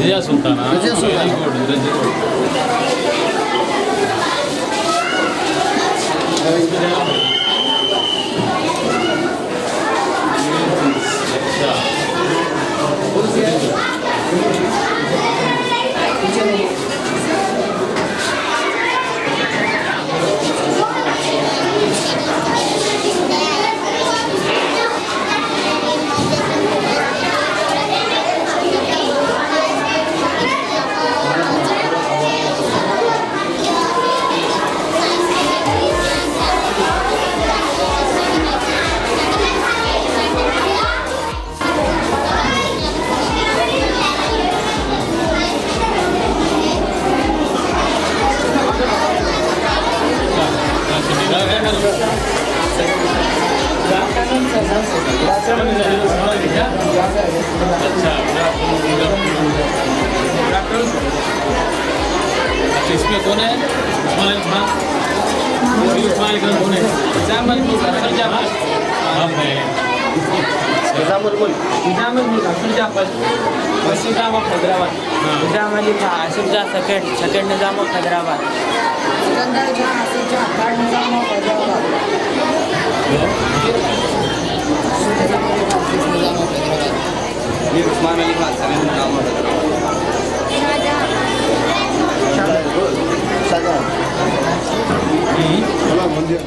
Raja Sultan. Raja Sultan. Very good. Very good. इसमें कौन है? इस्माइल खान। इस्माइल खान कौन है? जामल अफसर जाफर। हम हैं। Nizamul Mulk Afsar Jafar. Nizam of Hyderabad. Nizam Ali Khan Asif Jah second Nizam of Hyderabad. Sikandar Khan Asif Jah third Nizam of Hyderabad. ये उस्मान अली खान सेकंड निजाम ऑफ हैदराबाद। शाहजहां। चलो मंदिर।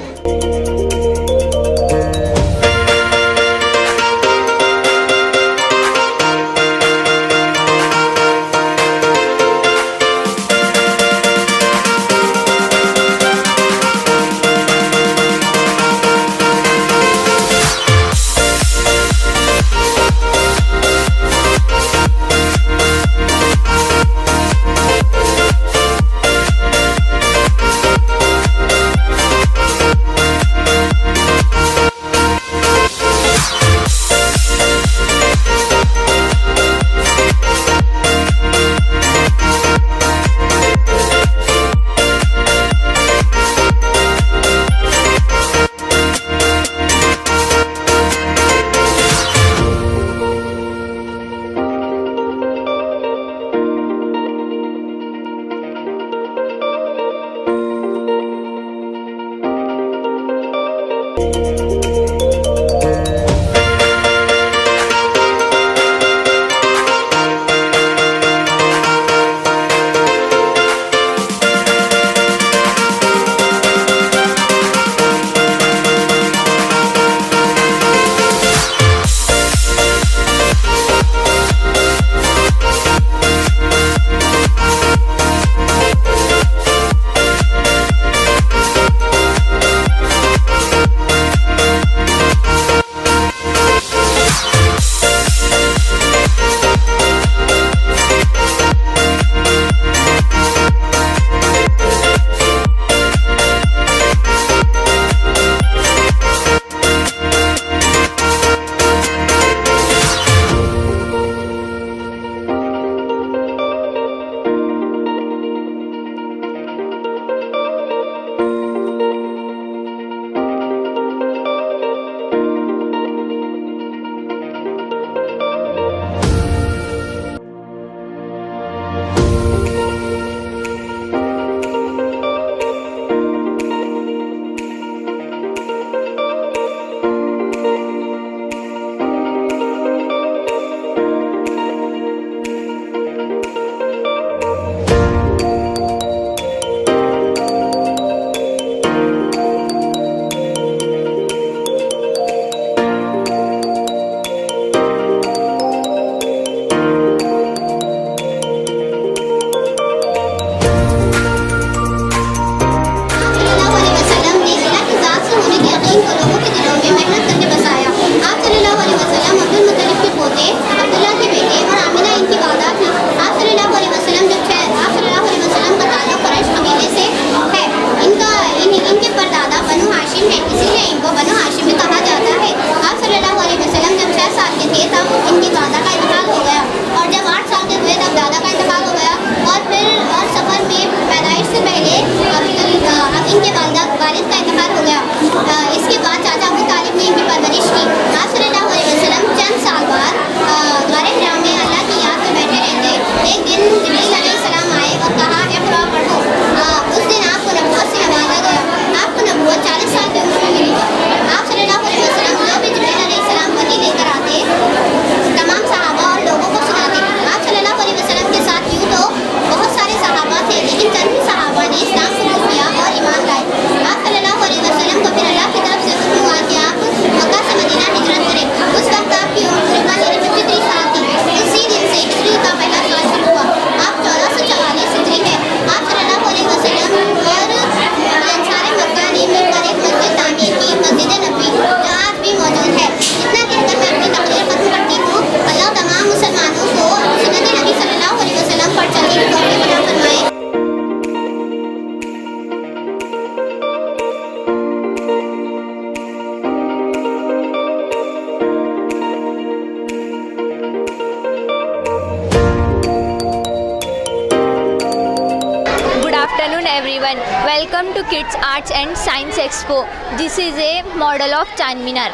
Welcome to Kids Arts and Science Expo. This is a model of Charminar.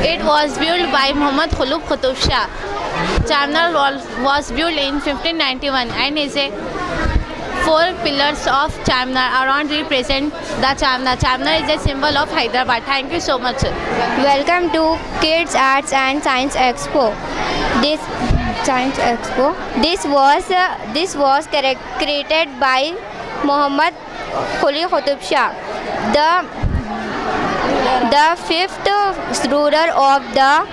It was built by Muhammad Qutub Shah. Charminar was built in 1591 and is a 4 pillars of Charminar around represent the Charminar. Charminar is a symbol of Hyderabad. Thank you so much. Welcome to Kids Arts and Science Expo. This was created by Muhammad Qutub Shah, the fifth ruler of the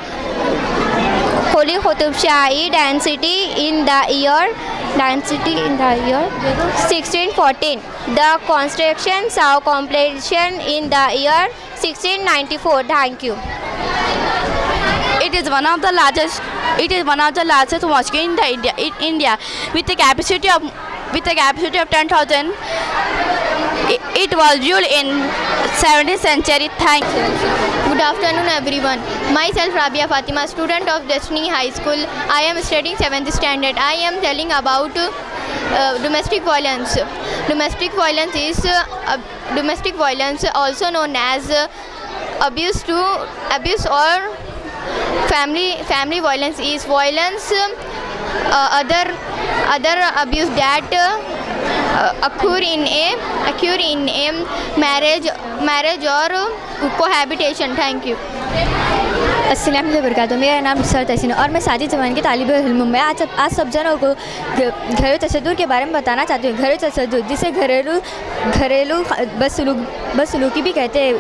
Qutub Shahi dynasty in the year 1614. The construction saw completion in the year 1694. Thank you. It is one of the largest mosque in India with a capacity of 10,000. It was built in 17th century. Thank you. Good afternoon everyone. Myself Rabia Fatima, student of Destiny High School. I am studying 7th standard. I am telling about domestic violence. Domestic violence also known as abuse or family violence is violence other abuse that occur in a marriage or cohabitation. Thank you. अस्सलाम वालेकुम, मेरा नाम sir तहसीन और मैं साजिद जवान की तालिब इल्म में आज सब जनों को घरेलू तशद्दुद के बारे में बताना चाहती हूँ। घरेलू तशद्दुद जिसे घरेलू बदसलूकी भी कहते हैं।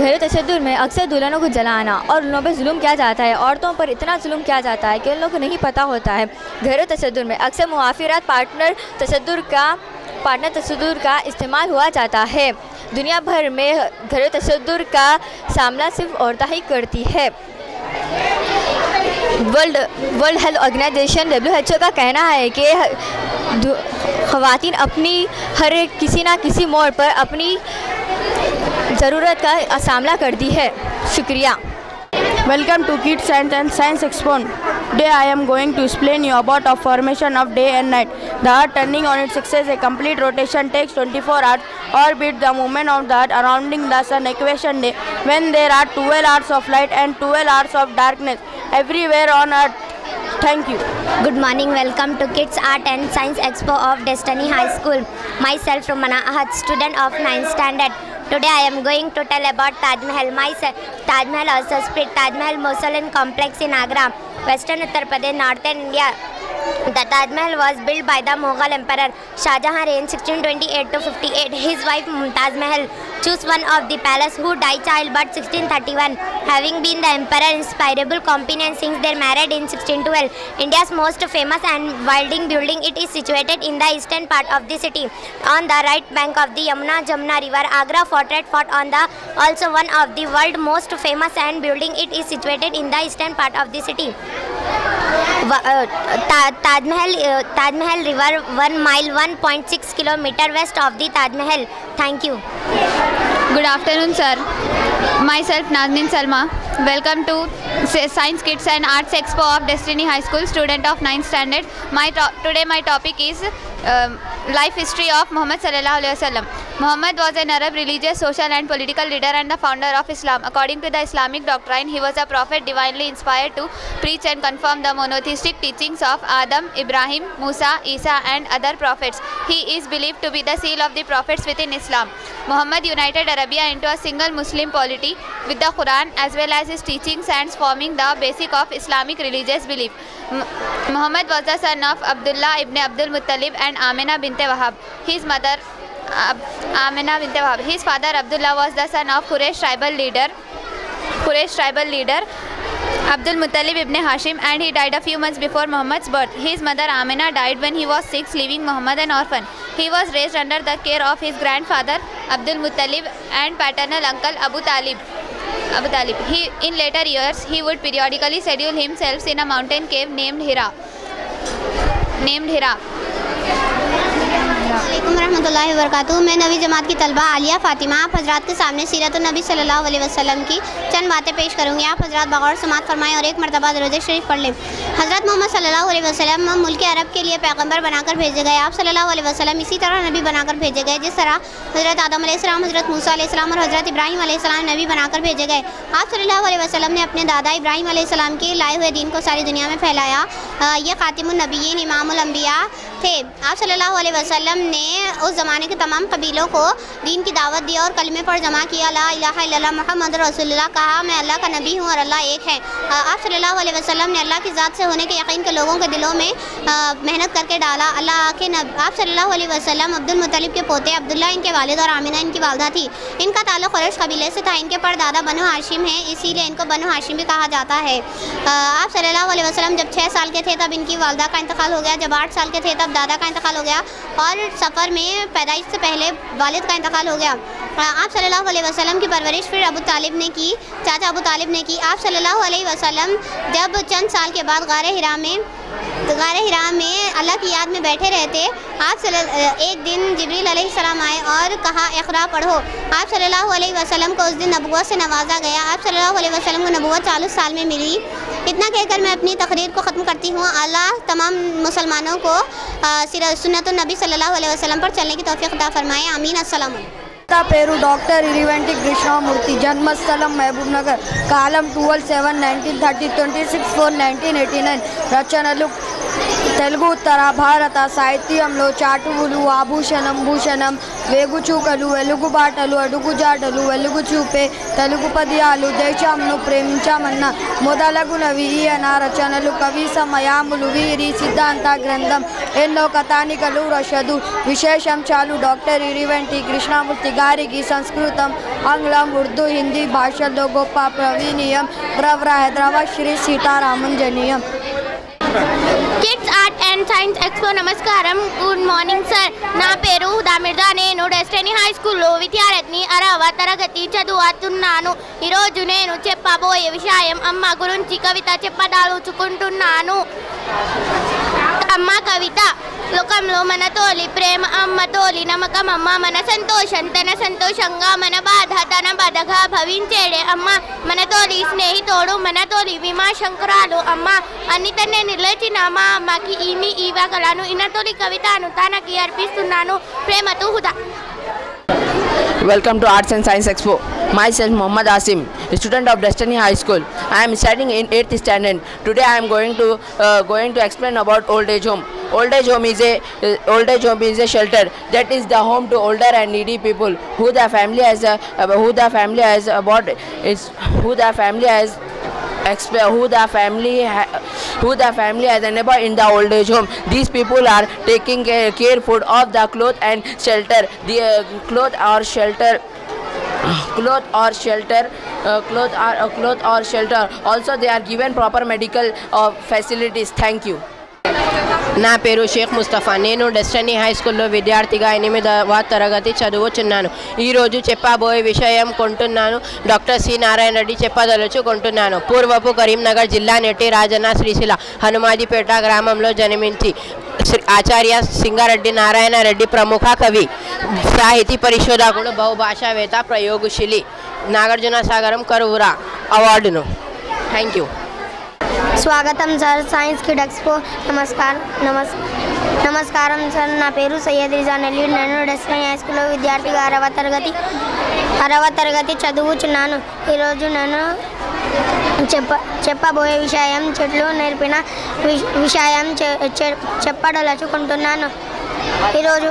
घरेलू तशद्दुद में अक्सर दुल्हनों को जलाना और उन लोगों पर जुल्म किया जाता है। औरतों पर इतना जुल्म किया जाता है कि उन लोगों को नहीं पता होता है। घरेलू तशद्दुद में अक्सर मुआफ़िरात पार्टनर तशद्दुद का इस्तेमाल हुआ जाता है। दुनिया भर में घरेलू तशद्दुद का सामना सिर्फ औरतें ही करती है। वर्ल्ड हेल्थ ऑर्गेनाइजेशन WHO का कहना है कि ख़वातीन अपनी हर किसी ना किसी मोड़ पर अपनी ज़रूरत का सामना करती है। शुक्रिया। Welcome to Kids Science and Science Expo. Today I am going to explain you about the formation of day and night. The earth turning on its axis, a complete rotation takes 24 hours. Orbit the movement of the earth surrounding the sun. Equation day, when there are 12 hours of light and 12 hours of darkness everywhere on earth. Thank you. Good morning. Welcome to Kids Art and Science Expo of Destiny High School. Myself Romana Ahad, student of 9th standard. Today I am going to tell about Taj Mahal. Taj Mahal also split Taj Mahal Mausoleum complex in Agra, Western Uttar Pradesh, Northern India. The Taj Mahal was built by the Mughal Emperor Shah Jahan reigned 1628 to 58. His wife Mumtaz Mahal chose one of the palace who died childbirth 1631. Having been the emperor inspirable companion since their marriage in 1612. India's most famous and wilding building, it is situated in the eastern part of the city. On the right bank of the Jamuna river, Agra Fortress fort on the also one of the world most famous and building, it is situated in the eastern part of the city. Taj Mahal river 1 mile 1.6 kilometer west of the Taj Mahal. Thank you. Good afternoon, sir. Myself Nazneen Salma. Welcome to Science Kids and Arts Expo of Destiny High School, student of 9th standard. Today my topic is life history of Muhammad sallallahu alaihi wasallam. Muhammad was an Arab religious, social and political leader and the founder of Islam. According to the Islamic doctrine, he was a prophet divinely inspired to preach and confirm the monotheistic teachings of Adam, Ibrahim, Musa, Isa and other prophets. He is believed to be the seal of the prophets within Islam. Muhammad united Arabia into a single Muslim polity with the Quran as well as his teachings and forming the basic of Islamic religious belief. Muhammad was the son of Abdullah ibn Abdul Muttalib and Amina bint Wahab. His mother Amina bint Wahab. His father Abdullah was the son of Quraysh tribal leader Abdul Muttalib ibn Hashim, and he died a few months before Muhammad's birth. His mother Amina died when he was 6, leaving Muhammad an orphan. He was raised under the care of his grandfather Abdul Muttalib and paternal uncle Abu Talib. In later years, he would periodically schedule himself in a mountain cave named Hira. अस्सलामुअलैकुम रहमतुल्लाहि व बरकातुहू। मैं नवी जमात की तलबा आलिया फ़ातिमा आप हज़रात के सामने सीरत नबी सल्लल्लाहु अलैहि वसल्लम की चंद बातें पेश करूँगी। आप हज़रात बगौर समात फरमाएँ और एक मरतबा दरूद शरीफ पढ़ लें। हज़रत मोहम्मद सल्लल्लाहु अलैहि वसल्लम मुल्क अरब के लिए पैगम्बर बनाकर भेजे गए। आप सल्लल्लाहु अलैहि वसल्लम इसी तरह नबी बनाकर भेजे गए जिस तरह हज़रत आदम अलैहिस्सलाम, हज़रत मूसा अलैहिस्सलाम और हज़रत इब्राहीम अलैहिस्सलाम नबी बनाकर भेजे गए। आप सल्लल्लाहु अलैहि वसल्लम ने अपने दादा इब्राहीम अलैहिस्सलाम के लाए हुए दीन को सारी दुनिया में फैलाया। ये खातिमुन नबिय्यीन इमामुल अंबिया थे। आप सल्लल्लाहु अलैहि वसल्लम ने उस ज़माने के तमाम कबीलों को दीन की दावत दी और कलमे पर जमा किया। ला इलाहा इल्लल्लाह मुहम्मद रसूलुल्लाह, कहा मैं अल्लाह का नबी हूँ और अल्लाह एक है। आप सल्लल्लाहु अलैहि वसल्लम ने अल्लाह की ज़ात से होने के यकीन के लोगों के दिलों में मेहनत करके डाला। आप सल्लल्लाहु अलैहि वसल्लम अब्दुल मुत्तलिब के पोते अब्दुल्ला इनके वालिद और आमिना इनकी वालदा थी। इनका ताल्लुक़ कुरैश कबीले से था। इनके परदादा बनु हाशिम हैं, इसीलिए इनको बनु हाशिम भी कहा जाता है। आप सल्लल्लाहु अलैहि वसल्लम जब 6 साल के थे तब इनकी वालदा का इंतकाल हो गया। जब 8 साल के थे तब दादा का इंतकाल हो गया और सफ़र में पैदाइश से पहले वालिद का इंतकाल हो गया। आप सल्लल्लाहु अलैहि वसल्लम की परवरिश फिर अबू तालिब ने की, चाचा अबू तालिब ने की। आप सल्लल्लाहु अलैहि वसल्लम जब चंद साल के बाद गारे हिरा में अल्लाह की याद में बैठे रहते। एक दिन जिब्रील अलैहिस्सलाम आए और कहा इक़रा पढ़ो। आप सल्लल्लाहु अलैहि वसल्लम को उस दिन नबुव्वत से नवाजा गया। आप सल्लल्लाहु अलैहि वसल्लम को नबुव्वत 40 साल में मिली। इतना कहकर मैं अपनी तकरीर को ख़त्म करती हूँ। अल्लाह तमाम मुसलमानों को सुन्नतुन नबी सल्लल्लाहु अलैहि वसल्लम पर चलने की तौफ़ीक़ अता फ़रमाए। आमीन। अस्सलाम वालेकुम। పేరు డాక్టర్ ఇరివెంటి కృష్ణమూర్తి, జన్మస్థలం మహబూబ్ నగర్, కాలం 12/7/1930, 26/4/1989. రచనలు తెలుగు ఉత్తర భారత సాహిత్యంలో చాటువులు, ఆభూషణం, భూషణం, వేగుచూకలు, వెలుగుబాటలు, అడుగుజాడలు, వెలుగు చూపే తెలుగు పద్యాలు, దేశంను ప్రేమించామన్న మొదలగునవి ఈయన రచనలు. కవి సమయాములు వీరి సిద్ధాంత గ్రంథం. ఎన్నో కథానికలు రషదు. విశేషం చాలు డాక్టర్ ఇరివెంటి కృష్ణమూర్తి గారికి సంస్కృతం, ఆంగ్లం, ఉర్దూ, హిందీ భాషల్లో గొప్ప ప్రావీణ్యం. ప్రవర హైదరాబాద్ శ్రీ సీతారామన్ జనీయం. Kids art and science expo. నమస్కారం, గుడ్ మార్నింగ్ సార్. నా పేరు దామిర్దా. నేను డెస్టినీ హై స్కూల్లో విద్యార్థిని 6వ తరగతి చదువుతున్నాను. ఈరోజు నేను చెప్పబోయే విషయం అమ్మ గురించి కవిత చెప్పదలుచుకుంటున్నాను. అమ్మ కవిత. లోకంలో మన తోలి ప్రేమ అమ్మ, తోలి నమ్మకం అమ్మ, మన సంతోషం తన సంతోషంగా, మన బాధ తన బాధగా భవించేడే అమ్మ, మన తోలి స్నేహితుడు, మన తోలి విమర్శంకురాలు అమ్మ, అన్ని తన్నే నిలిచిన మా అమ్మకి ఈమె ఇవ్వగలను. ఇన్న తోలి కవితను తనకి అర్పిస్తున్నాను. ప్రేమతో Huda. Welcome to Arts and Science Expo. Myself Muhammad Asim, student of Destiny High School. I am studying in 8th standard. Today I am going to explain about old age home. Old age home is a shelter that is the home to older and needy people who the family has a neighbor in the old age home. These people are taking care food of the cloth and shelter. The cloth or shelter. Also they are given proper medical facilities. Thank you. నా పేరు షేక్ ముస్తఫా. నేను destiny high స్కూల్లో విద్యార్థిగా 8వ తరగతి చదువుచున్నాను. ఈరోజు చెప్పబోయే విషయం కొంటున్నాను డాక్టర్ సి నారాయణ రెడ్డి చెప్పదలుచుకుంటున్నాను. పూర్వపు కరీంనగర్ జిల్లా నెట్టి రాజన్న సిరిసిల్ల హనుమాజిపేట గ్రామంలో జన్మించి ఆచార్య సింగారెడ్డి నారాయణ రెడ్డి ప్రముఖ కవి, సాహితీ పరిశోధకుడు, బహుభాషావేత్త, ప్రయోగశీలి, నాగార్జున సాగరం కరువురా అవార్డును. Thank you. స్వాగతం సార్ సైన్స్ కిడ్ ఎక్స్పో. నమస్కారం సార్. నా పేరు సయ్యద్ రిజాన్ అలీ. నేను డెస్టినీ హై స్కూల్లో విద్యార్థిగా 6వ తరగతి చదువుచున్నాను. ఈరోజు నేను చెప్పబోయే విషయం చెట్లు నేర్పిన విషయం చెప్పదలుచుకుంటున్నాను. ఈరోజు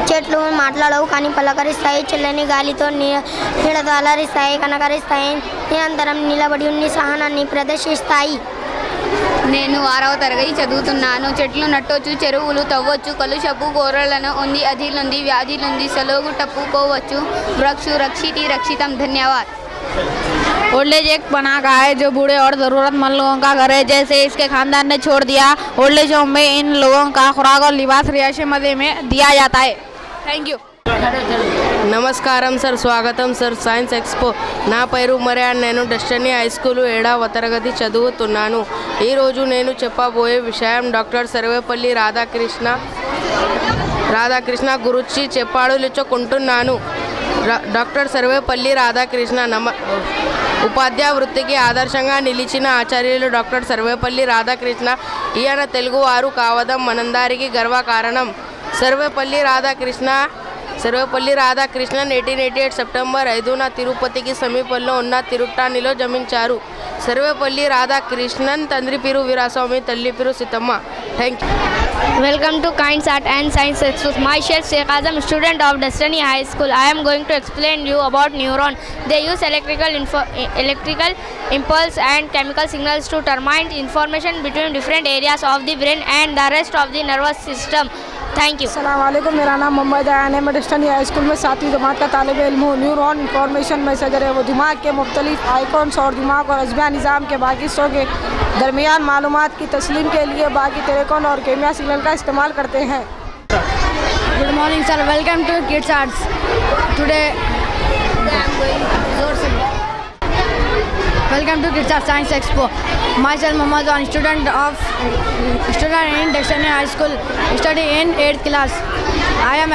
చెట్లు మాట్లాడవు కానీ పలకరిస్తాయి. చల్లని గాలితో నీడతో అలరిస్తాయి, కనకరిస్తాయి. నిరంతరం నిలబడి ఉండి సహనాన్ని ప్రదర్శిస్తాయి. నేను 6వ తరగతి చదువుతున్నాను. చెట్లు నట్టొచ్చు, చెరువులు తవ్వచ్చు, కలుషపు గోరలను ఉంది, అధిలుంది, వ్యాధిలుంది, సలోగు టప్పుకోవచ్చు. వృక్షు రక్షితి రక్షితం. ధన్యవాद. ओल्ड एज एक बना का है जो बूढ़े और ज़रूरतमंद लोगों का घर है. जैसे इसके खानदान ने छोड़ दिया, ओल्ड एज होम में इन लोगों का खुराक और लिबास रिहायशी मदे में दिया जाता है. Thank you. నమస్కారం సార్. స్వాగతం సార్ సైన్స్ ఎక్స్పో. నా పేరు మర్యాన్. నేను డెస్టినీ హై స్కూల్ 7వ తరగతి చదువుతున్నాను. ఈరోజు నేను చెప్పబోయే విషయం డాక్టర్ సర్వేపల్లి రాధాకృష్ణ రాధాకృష్ణ గురించి చెప్పాడలుచుకుంటున్నాను. డాక్టర్ సర్వేపల్లి రాధాకృష్ణ ఉపాధ్యాయ వృత్తికి ఆదర్శంగా నిలిచిన ఆచార్యులు డాక్టర్ సర్వేపల్లి రాధాకృష్ణ. ఈయన తెలుగువారు కావడం మనందరికీ గర్వకారణం. సర్వేపల్లి రాధాకృష్ణ 1888 సెప్టెంబర్ 5న తిరుపతికి సమీపంలో ఉన్న తిరుట్టానిలో జన్మించారు. సర్వేపల్లి రాధాకృష్ణన్ తండ్రి పేరు వీరాస్వామి, తల్లి పేరు Seethamma. Thank you. Welcome to Kinds Art and Science Expo. Myself Sheikh Azam, student of Destiny High School. I am going to explain you about neuron. They use electrical impulse and chemical signals to transmit information between different areas of the brain and the rest of the nervous system. Thank you. अस्सलाम वालेकुम, मेरा नाम मोहम्मद आयान है. मैं destiny high school में 7वीं जमात का तालिब इल्म हूँ. न्यूरॉन इंफॉर्मेशन मैसेजर है. वो दिमाग के मुख्तलिफ आइकॉन्स और दिमाग और अजबा निज़ाम के बाकी हिस्सों के दरमियान मालूमात की तस्लीम के लिए बाकी टेलीकॉन और केमिया सिग्नल का इस्तेमाल करते हैं. Good morning sir, welcome to kids arts. Today Welcome to Kids Art Science Expo. Myself Mohammad Wan, student in Destiny High School, study in 8th class. I am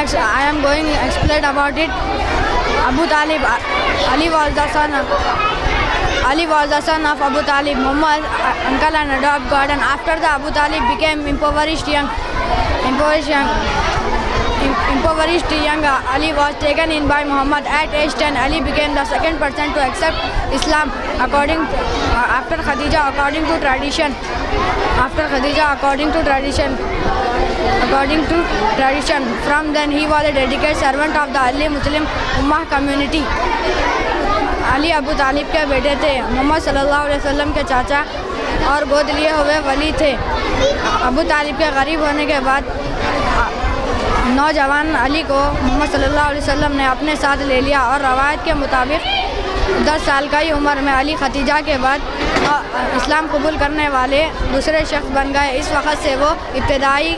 going to explain about it. Abu Talib, Ali was the son of Abu Talib, Muhammad uncle and adopted God. And after the Abu Talib became impoverished young, Ali was taken in by Muhammad. At age 10, Ali became the second person to accept Islam after Khadija, according to tradition. From then, he was a dedicated servant of the early Muslim Ummah community. Ali Abu Talib के बेटे थे. मोहम्मद सल्लल्लाहु अलैहि वसल्लम के चाचा और गोद लिए हुए वली थे. अबू तालिब के गरीब होने के बाद नौजवान अली को मोहम्मद सल्लल्लाहु अलैहि वसल्लम ने अपने साथ ले लिया और रवायत के मुताबिक 10 साल का ही उम्र में अली खदीजा के बाद इस्लाम कबूल करने वाले दूसरे शख्स बन गए. इस वक्त से वो इब्तदाई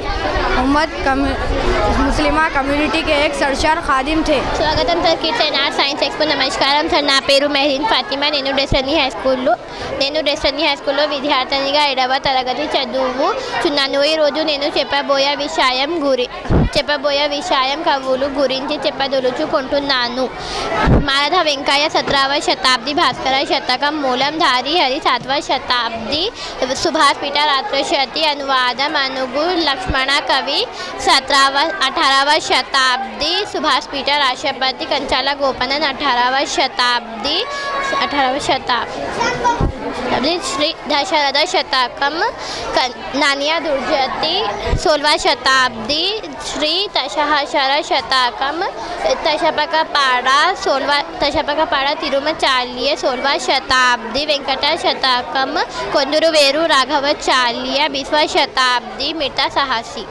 मुस्लिमा कम्युनिटी के एक सरशार खादिम थे. స్వాగతం sir kids and art science expo. నమస్కారం సార్, నా పేరు మెహరీన్ ఫాతిమా. నేను డెస్టినీ హై స్కూల్లో విద్యార్థినిగా 7వ తరగతి చదువుచున్నాను. ఈరోజు నేను చెప్పబోయే విషయం కవులు గురించి చెప్పదలుచుకుంటున్నాను. మారథ వెంకయ్య 17వ శతాబ్ది భాస్కర శతకం మూలం, ధారి హరి 7వ శతాబ్ది సుభాష్ పీఠ రాత్రశతి అనువాదం, అనుగు లక్ష్మణ కవి 18వ శతాబ్ది సుభాష్ పీఠ రాష్ట్రపతి కంచాల గోపనన్ 18వ శతాబ్ది श्री दशरथ शतकम नानिया दुर्जती 16వ శతాబ్ది श्री तशहशर शतकम तशपकपाड़ा तिरुमचाल्य 16వ శతాబ్ది वेंकट शतकम కొందరు వేరు రాఘవచాల్య 20వ శతాబ్ది మిర్తా సాహసి.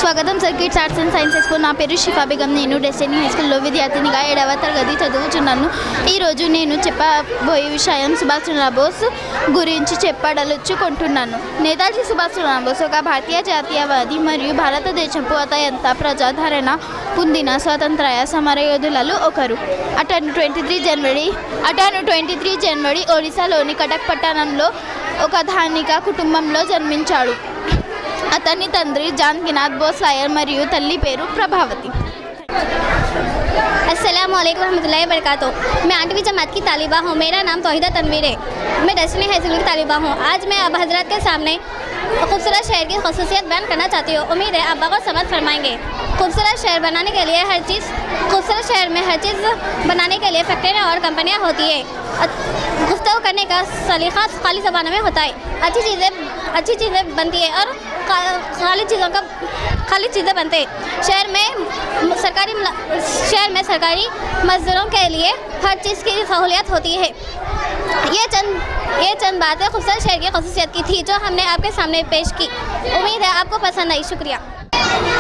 స్వాగతం sir kids arts and science expo. నా పేరు షిఫా బేగం. నేను డెస్టినీ హై స్కూల్లో విద్యార్థినిగా 7వ తరగతి చదువుచున్నాను. ఈరోజు నేను చెప్పబోయే విషయం సుభాష్ చంద్రబోస్ గురించి చెప్పదలుచుకుంటున్నాను. నేతాజీ సుభాష్ చంద్రబోస్ ఒక భారతీయ జాతీయవాది మరియు భారతదేశపు అత్యంత ప్రజాదరణ పొందిన స్వాతంత్ర్య సమరయోధులలో ఒకరు. అతను 23 జనవరి ఒడిశాలోని కటక్ పట్టణంలో ఒక ధనిక కుటుంబంలో జన్మించాడు. అతని తండ్రి जानकीनाथ बोस लायर మరియు తల్లి పేరు ప్రభావతి. अस्सलाम वालेकुम रहमतुल्लाहि वबरकातुहू. मैं 8वीं जमात की तालिबा हूँ. मेरा नाम तौहीदा तनवीर है. मैं डेस्टिनी हाई स्कूल की तालिबा हूँ. आज मैं अब हजरत के सामने खूबसूरत शहर की खसूसियत बयान करना चाहती हूँ. उम्मीद है आप बगौर समझ फरमाएंगे. खूबसूरत शहर बनाने के लिए खूबसूरत शहर में हर चीज़ बनाने के लिए फैक्ट्रियाँ और कंपनियाँ होती है. गुफ्तगू करने का सलीका खाली ज़बान में होता है. अच्छी चीज़ें बनती है और खाली चीज़ें बनते हैं. शहर में सरकारी मजदूरों के लिए हर चीज़ की सहूलियत होती है. ये चंद बातें खूबसूरत शहर की खसूसियत की थी जो हमने आपके सामने पेश की. उम्मीद है आपको पसंद आई. शुक्रिया.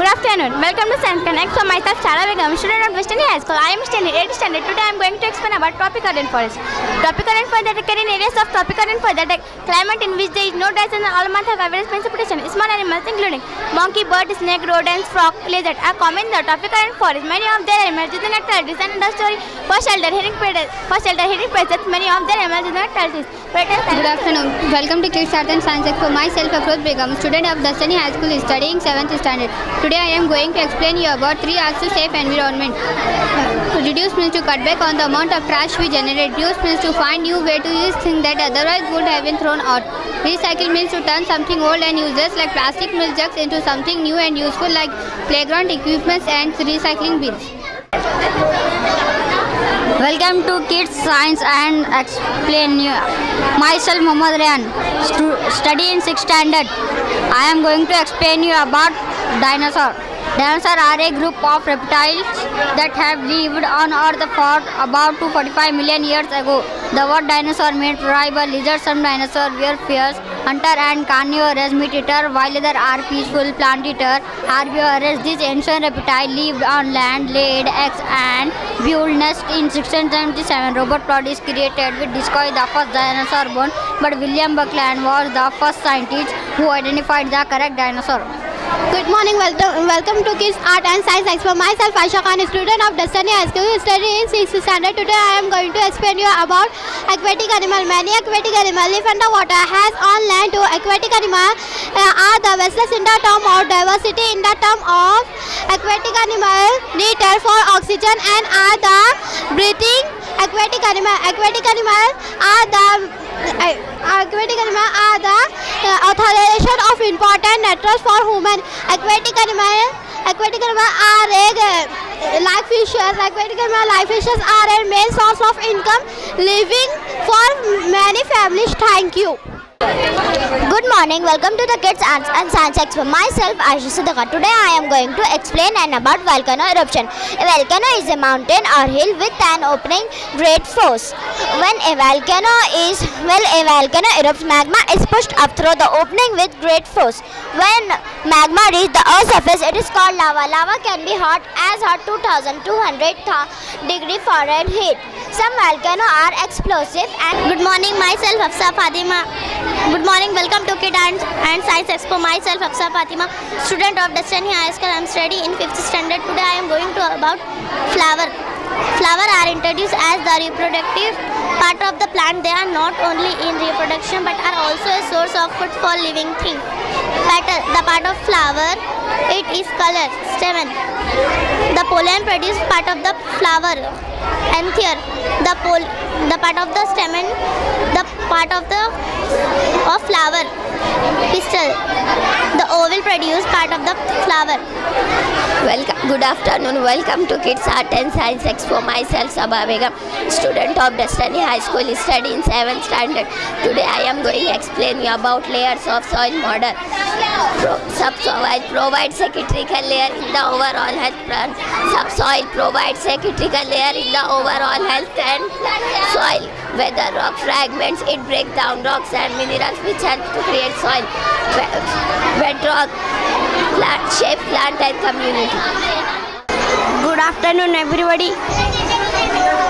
Good afternoon. Welcome to Science Connect. So myself Chara Begum, student of Destiny High School. I am studying 8th standard. Today I am going to explain about tropical rainforest. Tropical rainforest that occur in areas of tropical rainforest that climate in which there is no dry season all months have average precipitation. Small animals including monkey, bird, snake, rodents, frog, lizard are common in the tropical rainforest. Many of their animals do not tell and the story for shelter hearing predators. Many of their animals do not tell this. Good afternoon. Welcome to Kids Art and Science Expo. Myself, Begum, student of Destiny High School, is studying 7th standard. Today I am going to explain you about 3 R's to safe environment. Reduce means to cut back on the amount of trash we generate. Reduce means to find new way to use things that otherwise would have been thrown out. Recycle means to turn something old and useless like plastic milk jugs into something new and useful like playground equipments and recycling bins. Welcome to Kids Science and Explain you. Myself Muhammad Ryan, study in 6th standard. I am going to explain you about dinosaurs. Dinosaurs are a group of reptiles that have lived on Earth for about 245 million years ago. The word dinosaur means tribal lizard. Some dinosaurs were fierce hunter and carnivorous meat eater, while others are peaceful plant eater, herbivorous. This ancient reptile lived on land, laid eggs and built nests. In 1677, Robert Plot is created with discovered the first dinosaur bone, but William Buckland was the first scientist who identified the correct dinosaur. Good morning, welcome to Kids Art and Science Expo. Myself Aisha Khan, student of Destiny High School, studying in 6th standard. Today I am going to explain you about aquatic animal. Many aquatic animals live underwater. As on land, to aquatic animals are the vessels in the term of diversity. In the term of aquatic animal need air for oxygen and are the breathing aquatic animal. Aquatic animals are the authorization of important naturals for human. Aquatic animals are life fishes. Life fishes are a main source of income living for many families. Thank you. Good morning, welcome to the Kids Arts and Science Expo. Myself Ayesha. Today I am going to explain about volcano eruption. A volcano is a mountain or hill with an opening great force. When a volcano erupts, magma is pushed up through the opening with great force. When magma reaches the earth's surface, it is called lava. Lava can be hot as 2200 degree Fahrenheit. Some volcanoes are explosive. And good morning, myself Hafsa Fatima. Good morning, welcome to Kids and Science Expo. Myself Hafsa Fatima, student of Destiny High School. I am studying in 5th standard. Today I am going to about flower. Flowers are introduced as the reproductive part of the plant. They are not only in reproduction but are also a source of food for living things. The part of flower, it is color, stamen. The pollen produced part of the flower. Anther, the part of the stamen, the part of the flower. Pistil, the oval produced part of the flower. Good afternoon. Welcome to Kids Art and Science Expo. Myself Sabha Begum, student of Destiny High School, studying in 7th standard. Today I am going to explain you about layers of soil model. Subsoil provides a critical layer in the overall health plant. Subsoil provides a critical layer in the overall health and soil. Whether rock fragments, it breaks down rocks and minerals which help to create soil. Bedrock, shape plant and community. Good afternoon, everybody.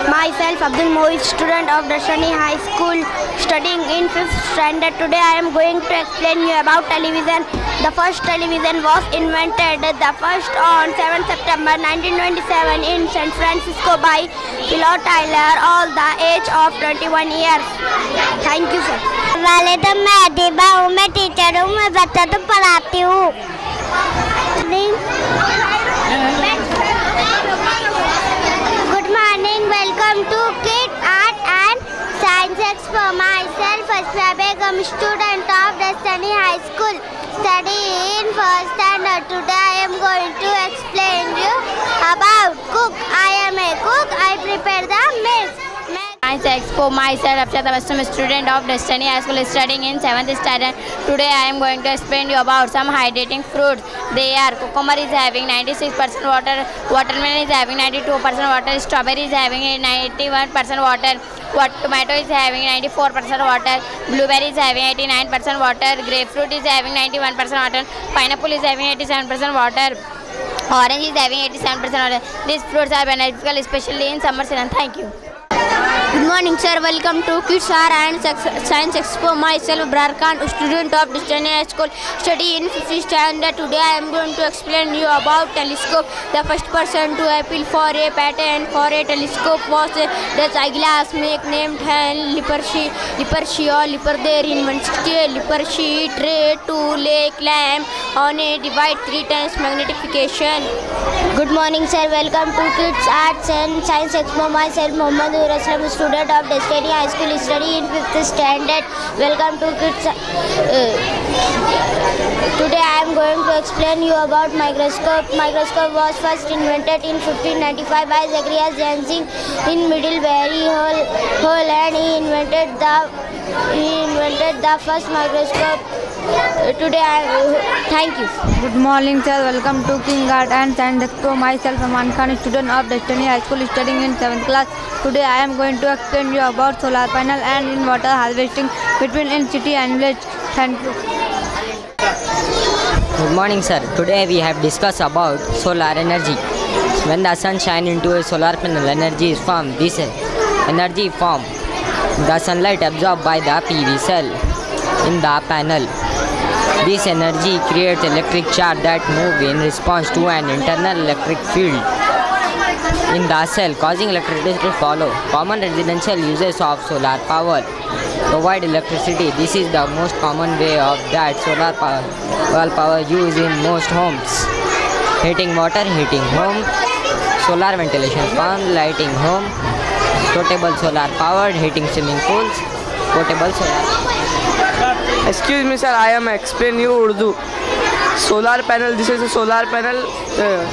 Myself Abdul Mohit, student of Destiny High School, studying in 5th standard. Today I am going to explain you about television. The first television was invented the first on 7th September 1927 in San Francisco by Philo Tyler, all the age of 21 years. Thank you, sir. वाले तो मैं अदीबा हूँ, मैं teacher हूँ, मैं बच्चा तो पढ़ाती हूँ. Good morning, welcome to Kids Art and Science Expo. Myself Asma Begum, student of Destiny High School, studying in 1st standard. Today I am going to explain you about cook. I am a cook. I prepare the meals. Science Expo. Myself Abshata Vastam, student of Destiny High School, studying in 7th standard. Today I am going to explain you about some hydrating fruits. They are cucumber is having 96% water, watermelon is having 92% water, strawberry is having 91% water, tomato is having 94% water, blueberry is having 89% water, grapefruit is having 91% water, pineapple is having 87% water. Orange is having 87% orange. These fruits are beneficial, especially in summer season. Thank you. Good morning, sir. Welcome to Kids Art and Science Expo. Myself, Brar Khan, student of Destiny High School, study in 5th standard. Today I am going to explain you about telescope. The first person to appeal for a patent for a telescope was the eyeglass maker named Lippershey or Lippershey in 160. Lippershey tried to lay claim on a device 3 times magnification. Good morning, sir. Welcome to Kids Arts and Science Expo. Myself, Mohammad Aslam, student of Destiny High School, study in 5th standard. Welcome to Kids. Today I am going to explain you about microscope. Microscope was first invented in 1595 by Zacharias Janssen in Middlebury Hall, and he invented the first microscope. Thank you. Good morning, sir. Welcome to King Art and Science Expo. Myself, Aman Khan, student of Destiny High School, studying in 7th class. Today I am going to explain you about solar panel and in water harvesting between in city and village. Thank you. Good morning, sir. Today we have discussed about solar energy. When the sun shines into a solar panel, energy is formed. This energy forms the sunlight absorbed by the PV cell in the panel. This energy creates electric charge that move in response to an internal electric field in the cell, causing electricity to follow. Common residential uses of solar power provide electricity. This is the most common way of that solar power used in most homes. Heating water, heating home, solar ventilation fan, lighting home, portable solar powered, heating swimming pools, portable solar. Excuse me, sir, I am explaining you Urdu. Solar panel, this is a solar panel.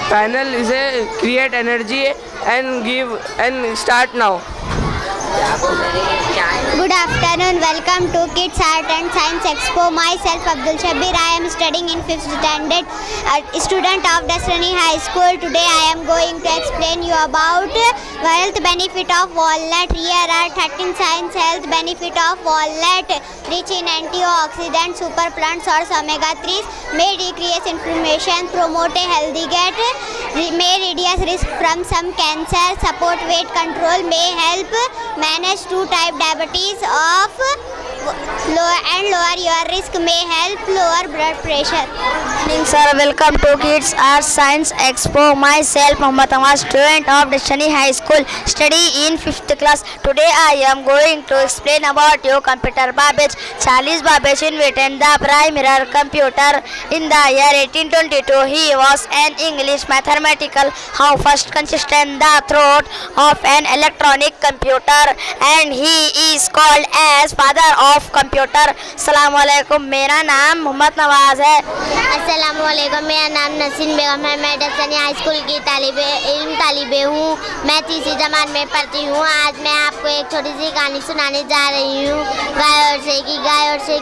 Panel is a create energy and start now. Good afternoon. Welcome to Kids Art and Science Expo. Myself, Abdul Shabir. I am studying in 5th standard, student of Destiny High School. Today I am going to explain you about health benefit of walnut. Here are 13 science health benefit of walnut. Rich in antioxidants, super plant source omega-3s, may decrease inflammation, promote a healthy gut, may reduce risk from some cancer, support weight control, may help manage 2-type diabetes of lower your risk, may help lower blood pressure. Good morning, sir. Welcome to Kids Art Science Expo. Myself, Muhammad Ahmad, student of Destiny High School, study in 5th class. Today I am going to explain about your computer Babbage. Charles Babbage invented the primary computer in the year 1822. He was an English mathematical how first consistent the thought of an electronic computer, and he is called as father of computer. अस्सलामुअलैकुम, मेरा नाम मोहम्मद नवाज है। अस्सलामुअलैकुम, मेरा नाम नसीन बेगम है। मैं दस्तनी high school की तालिबे हूँ। मैं तीसरी जमात में पढ़ती हूँ। आज मैं आपको एक छोटी सी कहानी सुनाने जा रही हूँ। गाय और शेर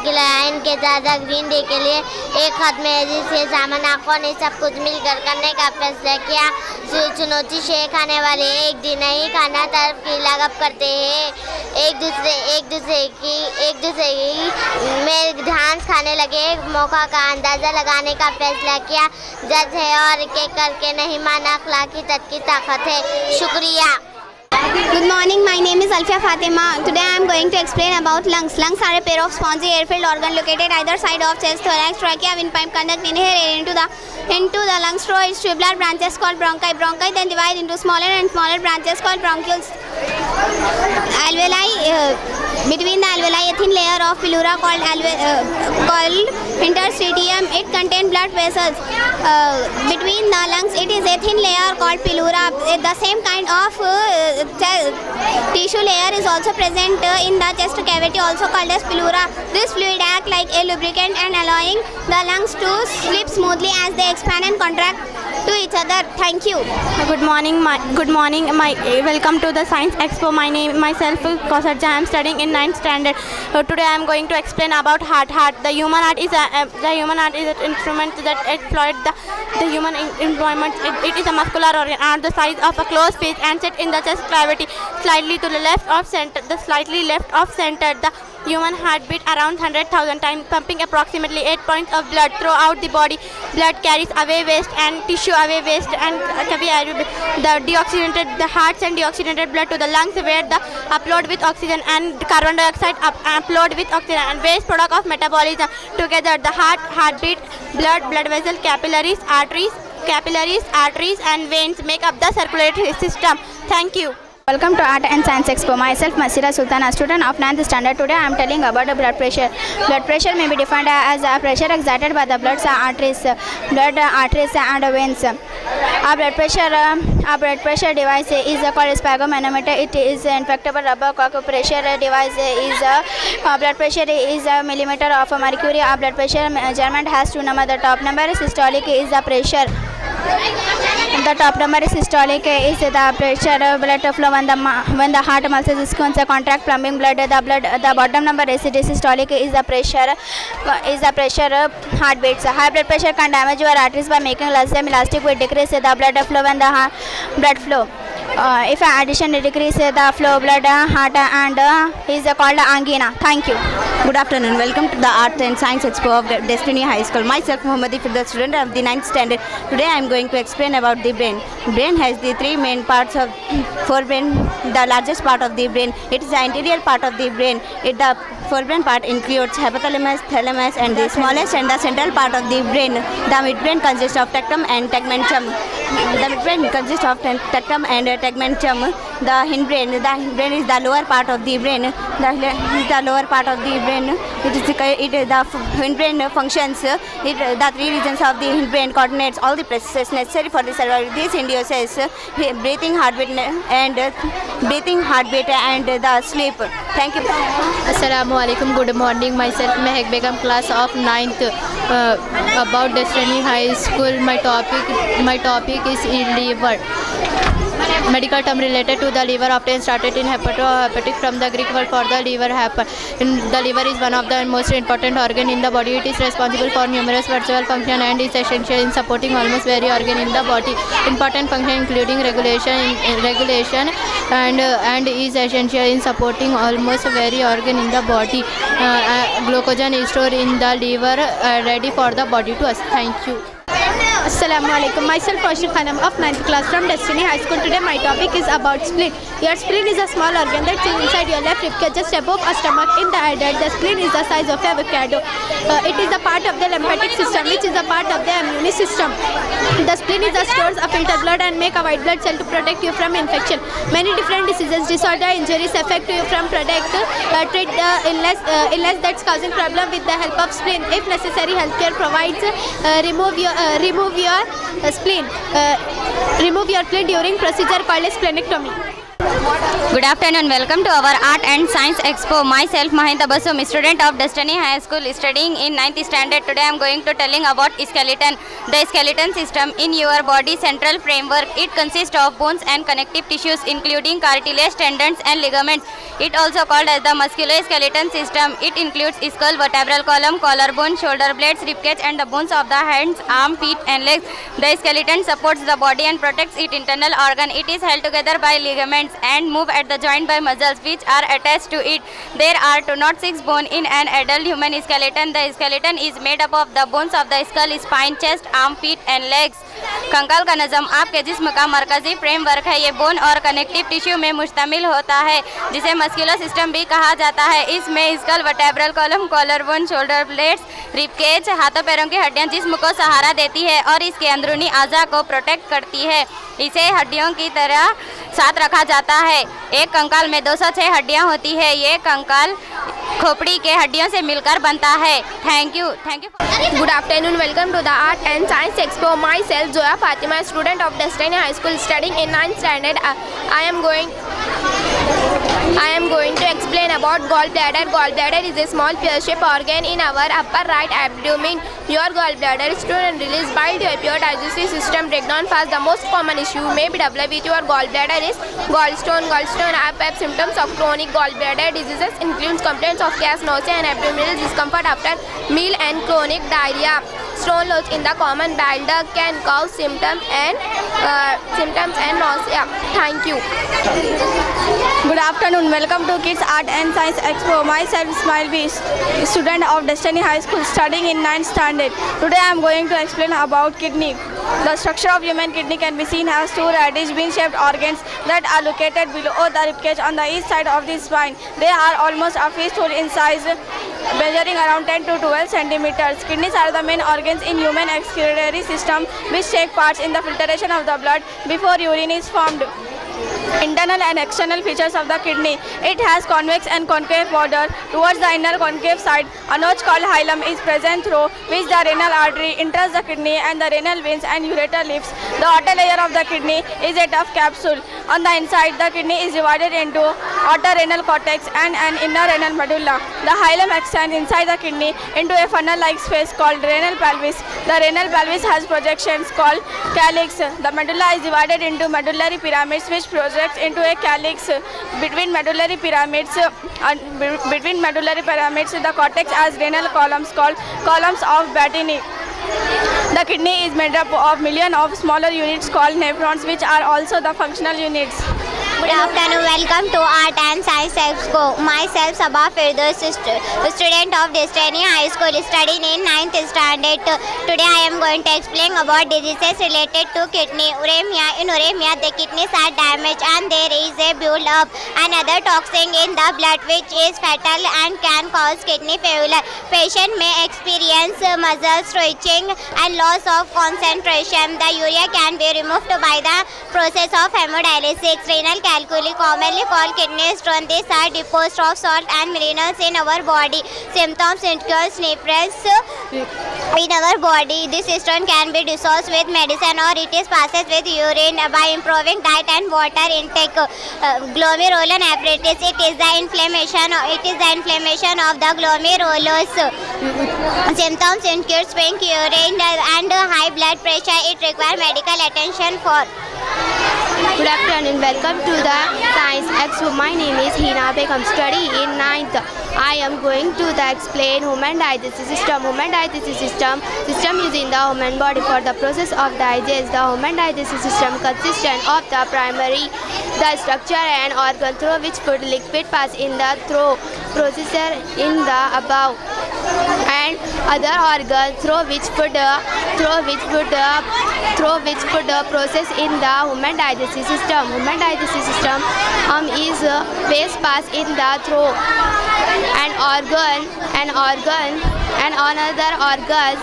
की लड़ाई। इनके दादा ग्रीन डे के लिए एक खत में जिसके सामने आंखों ने सब कुछ मिलकर करने का फैसला किया। चुनौती शेर खाने वाले एक दिन नहीं खाना तरफ की लागत करते हैं। एक दूसरे की में ध्यान खाने लगे। मौका का अंदाज़ा लगाने का फैसला किया। जज है और के करके नहीं माना, अखलाकी तक की ताकत है। शुक्रिया। Good morning, my name is Alfia Fatima. Today I am going to explain about lungs. Lungs are a pair of spongy air-filled organ located either side of chest, thorax, trachea, windpipe, conduct inhale air into the lungs through its tubular branches called bronchi. Bronchi then divide into smaller and smaller branches called bronchioles. Alveoli, between the alveoli, a thin layer of pleura called interstitium. It contains blood vessels. Between the lungs, it is a thin layer called pleura. The same kind of tissue layer is also present in the chest cavity, also called as pleura. This fluid acts like a lubricant and allowing the lungs to slip smoothly as they expand and contract to each other. Thank you. Good morning. Welcome to the Science Expo. Myself, Kausarja. I am studying in 9th standard. Today I am going to explain about heart. The human heart is an instrument that exploits the human environment. It is a muscular organ at the size of a closed fist and set in the chest cavity, slightly to the left of center. The human heartbeat around 100,000 times, pumping approximately 8 points of blood throughout the body. Blood carries away waste and tissue away waste and the heart sends deoxygenated blood to the lungs where the upload with oxygen and carbon dioxide upload with oxygen and waste product of metabolism. Together the heart, heartbeat, blood vessels, capillaries, arteries and veins make up the circulatory system. Thank you. Welcome to Art and Science Expo. Myself Masira Sultan, a student of 9th standard. Today I am telling about the blood pressure. Blood pressure may be defined as a pressure exerted by the blood arteries and veins. Our blood pressure device is called spagomanometer. It is inflatable rubber cock pressure device. Blood pressure is a millimeter of mercury. Our blood pressure measurement has two numbers. The top number is systolic is the pressure. The top number is systolic is the pressure blood flow when the heart muscles contract pumping blood. The bottom number is systolic is the pressure heartbeats. High blood pressure can damage your arteries by making less elastic with decrease the blood flow when the blood flow. If addition decrease the flow blood heart and is called angina. Thank you. Good afternoon. Welcome to the Art and Science Expo of Destiny High School. Myself Muhammadi for the student of the 9th standard. Today I am going to explain about the brain. Brain has the three main parts of forebrain. The largest part of the brain. It is the anterior part of the brain. The forebrain part includes hypothalamus, thalamus and the smallest and the central part of the brain. The midbrain consists of tectum and tegmentum. The midbrain consists of tectum and tegmentum. The hindbrain is the lower part of the brain. The lower part of the brain. The hindbrain functions. The three regions of the hindbrain coordinates all the processes necessary for the survival. This induces breathing, heartbeat and the sleep. Thank you. Assalamu alaikum. Good morning. Myself Mehek Begum, class of 9th. About Destiny High School, my topic is liver. Medical term related to the liver often started in hepatic from the Greek word for the liver. The liver is one of the most important organ in the body. It is responsible for numerous virtual functions and is essential in supporting almost every organ in the body. Important function including regulation and is essential in supporting almost every organ in the body. Glucogen is stored in the liver ready for the body to us. Thank you. Assalamu alaikum. Myself Ashir Khanam of 9th class from Destiny High School. Today my topic is about spleen. Your spleen is a small organ that is inside your left ribcage just above a stomach. In the adult, the spleen is the size of avocado. It is a part of the lymphatic system, which is a part of the immune system. The spleen is a stores of filtered blood and make a white blood cell to protect you from infection. Many different diseases, disorder, injuries affect you from treat the illness that's causing problem with the help of spleen. If necessary, healthcare provides remove your spleen during procedure called as splenectomy. Good afternoon. Welcome to our Art and Science Expo. Myself Mahinda Basum, student of Destiny High School, studying in 9th standard. Today I am going to telling about skeleton. The skeleton system in your body central framework. It consists of bones and connective tissues including cartilage, tendons and ligaments. It also called as the musculoskeletal system. It includes skull, vertebral column, collarbone, shoulder blades, ribcage and the bones of the hands, arms, feet and legs. The skeleton supports the body and protects its internal organ. It is held together by ligaments and move at the joint by muscles which are attached to it. There are 206 bones in an adult human skeleton. The skeleton is made up of the bones of the skull, spine, chest, arm, feet and legs. कंकाल का नज़म आपके जिस्म का मरकजी framework है. ये bone और कनेक्टिव टिश्यू में मुश्तमिल होता है जिसे मस्कुलर सिस्टम भी कहा जाता है. इसमें skull, vertebral column, collar bone, shoulder blades, ribcage, हाथों पैरों की हड्डियां जिस्म को सहारा देती है और इसके अंदरूनी आज़ा को प्रोटेक्ट करती है. इसे हड्डियों की तरह साथ रखा जाता है. एक कंकाल में 206 हड्डियां होती है. ये कंकाल खोपड़ी के हड्डियों से मिलकर बनता है. Thank you. Good afternoon. Welcome to the Art and Science Expo. Myself Zoya Fatima, student of Destiny High School, studying in 9th standard. I am going to explain about gallbladder. Gallbladder is a small pear-shaped organ in our upper right abdomen. Your gallbladder is stored and released bile to your digestive system breakdown fast. The most common issue may be developed with your gallbladder is gallstone. Gallstone have symptoms of chronic gallbladder diseases, includes complaints of gas, nausea and abdominal discomfort after meal and chronic diarrhea. Stone lodged in the common bile duct can cause symptoms and nausea. Thank you. Good afternoon. afternoon. Welcome to Kids Art and Science Expo. Myself Ismail B, student of Destiny High School, studying in 9th standard. Today I am going to explain about kidney. The structure of human kidney can be seen as two radish bean-shaped organs that are located below the ribcage on the east side of the spine. They are almost a fistful in size, measuring around 10 to 12 centimeters. Kidneys are the main organs in human excretory system, which take part in the filtration of the blood before urine is formed. Internal and external features of the kidney. It has convex and concave border. Towards the inner concave side, a notch called hilum is present through which the renal artery enters the kidney and the renal veins and ureter leaves. The outer layer of the kidney is a tough capsule. On the inside, the kidney is divided into outer renal cortex and an inner renal medulla. The hilum extends inside the kidney into a funnel-like space called renal pelvis. The renal pelvis has projections called calyx. The medulla is divided into medullary pyramids, which project into a calyx. Between medullary pyramids, the cortex has renal columns called columns of Battini. The kidney is made up of millions of smaller units called nephrons, which are also the functional units. Good afternoon, welcome to Art and Science Expo. Myself Sabah Firdaus, student of Destiny High School, studying in 9th standard. Today I am going to explain about diseases related to kidney. Uremia. In uremia, the kidneys are damaged and there is a build-up and other toxin in the blood which is fatal and can cause kidney failure. Patient may experience muscle twitching and loss of concentration. The urea can be removed by the process of hemodialysis. Renal calculi, commonly called kidney stone. These are deposits of salt and minerals in our body. Symptoms include sniffles in our body. This stone can be dissolved with medicine or it is passed with urine by improving diet and water intake. Glomerulonephritis. It is the inflammation of the glomerulus. Symptoms include pink urine and high blood pressure. It requires medical attention for. Good afternoon, welcome to the Science Expo. My name is Hina Begum, study in 9th. I am going to explain human digestive system. Human digestive system is in the human body for the process of digest. The human digestive system consists of the primary, the structure and organ through which food liquid pass in the throat, processor in the above, and other organs through which food process in the human digestive system. Human digestive system is waste pass in the throat, and another organs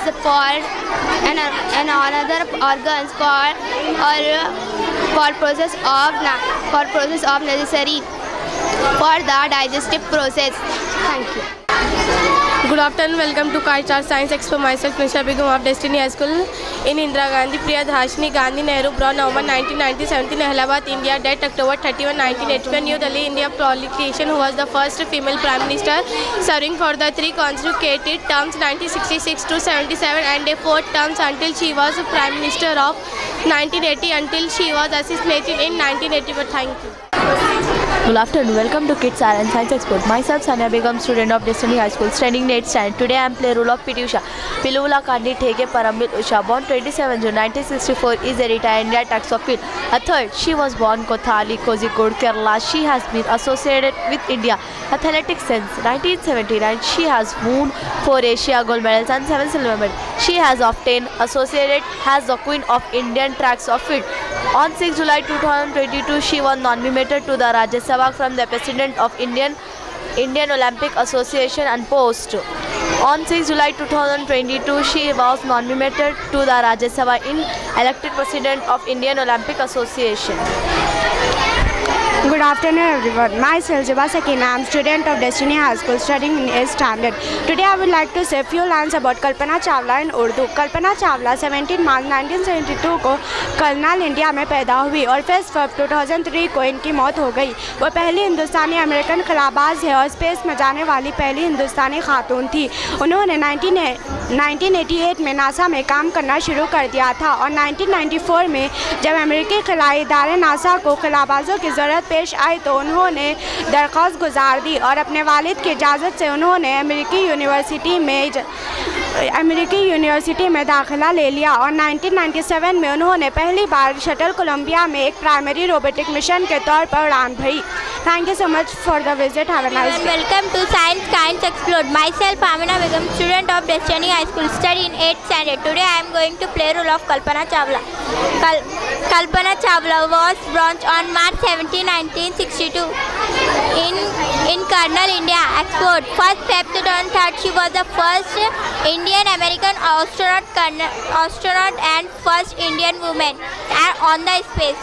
for process of necessary for the digestive process. Thank you. Good afternoon, welcome to Kids Art Science Expo. Myself Nisha Begum of Destiny High School in Indira Gandhi Priyadharshini Gandhi Nehru, born November 1990, 17 Allahabad, India, died October 31, 1981, New Delhi, India, politician who was the first female Prime Minister, serving for the 3 consecutive terms 1966 to 77 and a 4th terms until she was Prime Minister of 1980 until she was assassinated in 1984. Thank you. Good afternoon, welcome to Kids Art and Science Expo. Myself Sania Begum, student of Destiny High School, studying 8th standard. Today I am playing role of PT Usha. Pilula Kandi Thege Parambil Usha, born 27 June 1964, is a retired India tax officer. A third, she was born Kothali, Kozhikode, Kerala. She has been associated with India athletics since 1979. She has won 4 Asia gold medals and 7 silver medals. She has often associated as the Queen of Indian tracks of it. On 6 July 2022, she was nominated to the Rajya Sabha from the President of Indian Olympic Association and post. On 6 July 2022, she was nominated to the Rajya Sabha in elected President of Indian Olympic Association. Good afternoon everyone. Myself Ziba Sakina. I am student of Destiny High School studying in 8th standard. Today I would like to say a few lines about Kalpana Chawla in Urdu. Kalpana Chawla 17 मार्च 1972 को Karnal India में पैदा हुई और 1 फरवरी 2003 को इनकी मौत हो गई। वो पहली हिंदुस्तानी अमेरिकन खलाबाज है और स्पेस में जाने वाली पहली हिंदुस्तानी खातून थी। उन्होंने 1988 में नासा में काम करना शुरू कर दिया था और 1994 में जब अमेरिकी खलाई इदारे नासा को खलाबाजों की ज़रूरत पेश आई तो उन्होंने दरख्वास्त गुजार दी और अपने वालिद की इजाज़त से उन्होंने अमेरिकी यूनिवर्सिटी में दाखिला ले लिया और 1997 में उन्होंने पहली बार शटल कोलंबिया में एक प्राइमरी रोबोटिक मिशन के तौर पर उड़ान भरी। Thank you so much for the visit. Have a nice day. Welcome to Science Explored. Myself, Amina Begum, student of Destiny High School, study in 8th standard. Today I am going to play role of Kalpana Chawla. Kalpana Chawla was born on March 17, 1962 in Karnal, India, Expo. 1st Feb 2003, she was the first Indian-American astronaut and first Indian woman on the space.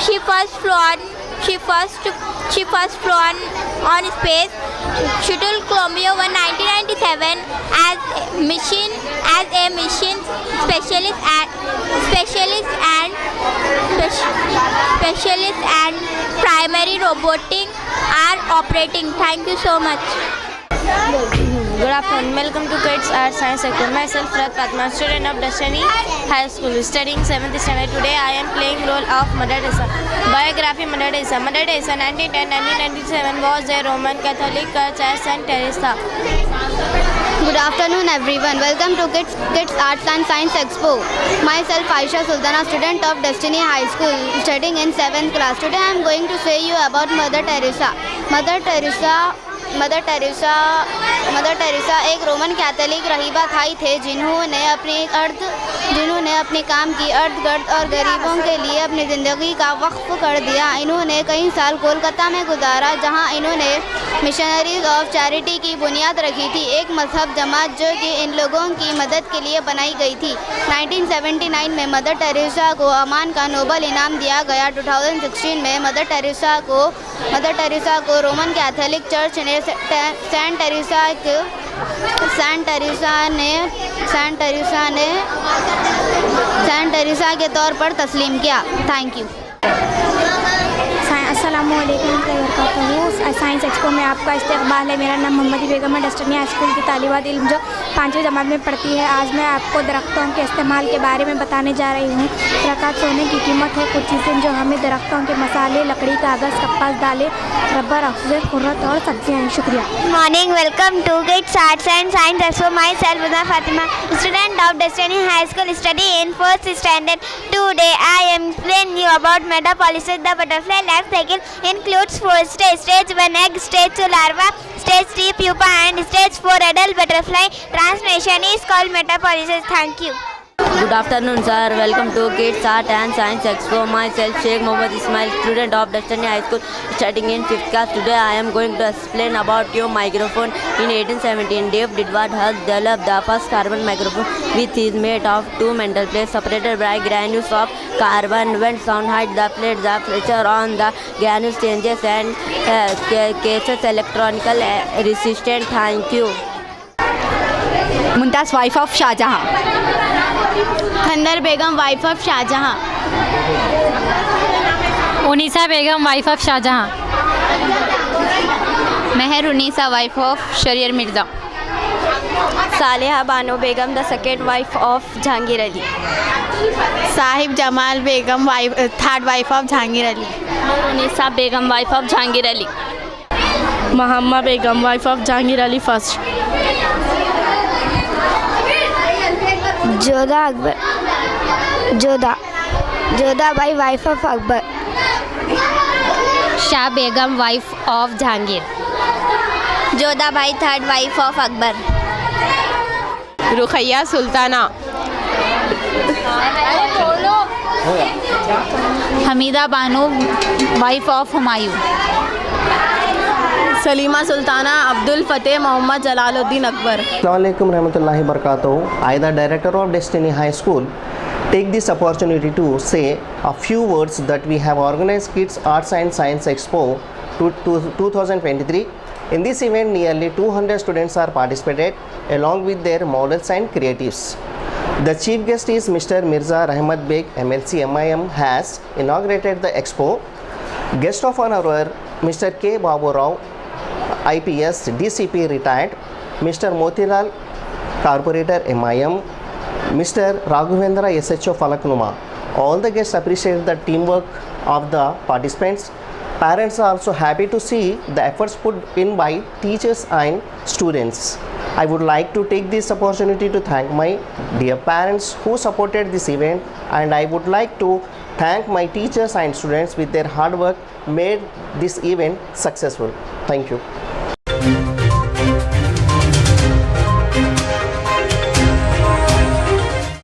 She first flew on space shuttle Columbia 1997 as a mission specialist and primary robotic are operating. Thank you so much. Good afternoon. Welcome to Kids Art Science Sector. Myself, Rat Padma, student of Destiny High School, studying 7th standard. Today I am playing role of Mother Teresa. Biography: Mother Teresa. Mother Teresa 1910-1997 was a Roman Catholic church as Saint Teresa. Good afternoon everyone. Welcome to Kids Arts and Science Expo. Myself Ayesha Sultana, student of Destiny High School, studying in 7th class. Today I am going to say you about Mother Teresa. Mother Teresa एक Roman Catholic रहीबा Thai थे जिन्होंने अपने काम की अर्ध-गर्द और गरीबों के लिए अपनी ज़िंदगी का वक्फ कर दिया। इन्होंने कई साल कोलकाता में गुजारा जहां इन्होंने मिशनरीज ऑफ चैरिटी की बुनियाद रखी थी, एक मजहब जमात जो कि इन लोगों की मदद के लिए बनाई गई थी। 1979 में मदर टेरेसा को अमान का नोबल इनाम दिया गया। 2016 में मदर टेरेसा को रोमन कैथोलिक चर्च ने सेंट टेरेसा के तौर पर तस्लीम किया। Thank you. अस्सलामुअलैकुम साइंस एक्सपो में आपका इस्तकबाल है। मेरा नाम मोहम्मदी बेगम है। डेस्टिनी हाई स्कूल की तालिबात इल्म जो 5वीं जमात में पढ़ती है। आज मैं आपको दरख्तों के इस्तेमाल के बारे में बताने जा रही हूँ। रकात सोने की कीमत है। कुछ चीज़ें जो हमें दरख्तों के मसाले, लकड़ी, कागज़, कपास, दालें, रबर, ऑक्सीजन, खुर्रत और सब्जियाँ हैं। शुक्रिया। Morning, welcome to Kids Arts and Science Expo. Myself, Uda Fatima, student of Destiny High School, study in 4th standard. Today, I am explaining you about metabolism. The butterfly life cycle includes 4 stages. Stage 1 egg, stage 2 larva, stage 3 pupa, and stage 4 adult butterfly. Transformation is called metabolism. Thank you. Good afternoon, sir. Welcome to Kids Art and Science Expo. Myself, Sheikh Mohammad Ismail, student of Destiny High School, studying in 5th class. Today, I am going to explain about your microphone. In 1817, Dave Didward has developed the first carbon microphone, which is made of 2 metal plates separated by granules of carbon. When sound hits the plate, the pressure on the granules changes and cases electronical resistant. Thank you. Mumtaz wife of Shahjahan. Kandhar Begum wife of Shahjahan. Unnisa Begum wife of Shahjahan. Mehr Unnisa wife of शरीर Mirza. Saliha Bano Begum the second wife of Jahangir Ali. Sahib Jamal Begum third wife of Jahangir Ali. Unnisa Begum wife of Jahangir Ali. Mahamma Begum wife of Jahangir Ali first. Jodha Bai wife of Akbar. Shah Begum wife of Jahangir. Jodha Bhai third wife of Akbar. रुखैया Sultana. Hamida Bano wife of Humayun. Salima Sultana Abdul Fateh Mohammad Jalaluddin Akbar. Assalamualaikum warahmatullahi wabarakatuh. I, the director of Destiny High School, take this opportunity to say a few words that we have organized Kids Arts and Science Expo 2023. In this event, nearly 200 students are participated along with their models and creatives. The chief guest is Mr. Mirza Rahmat Beg, MLC MIM, has inaugurated the expo. Guest of honor were Mr. K. Babu Rao, IPS, DCP retired, Mr. Motilal, Corporator MIM, Mr. Raghavendra, SHO Falaknuma. All the guests appreciate the teamwork of the participants. Parents are also happy to see the efforts put in by teachers and students. I would like to take this opportunity to thank my dear parents who supported this event, and I would like to thank my teachers and students with their hard work made this event successful. Thank you.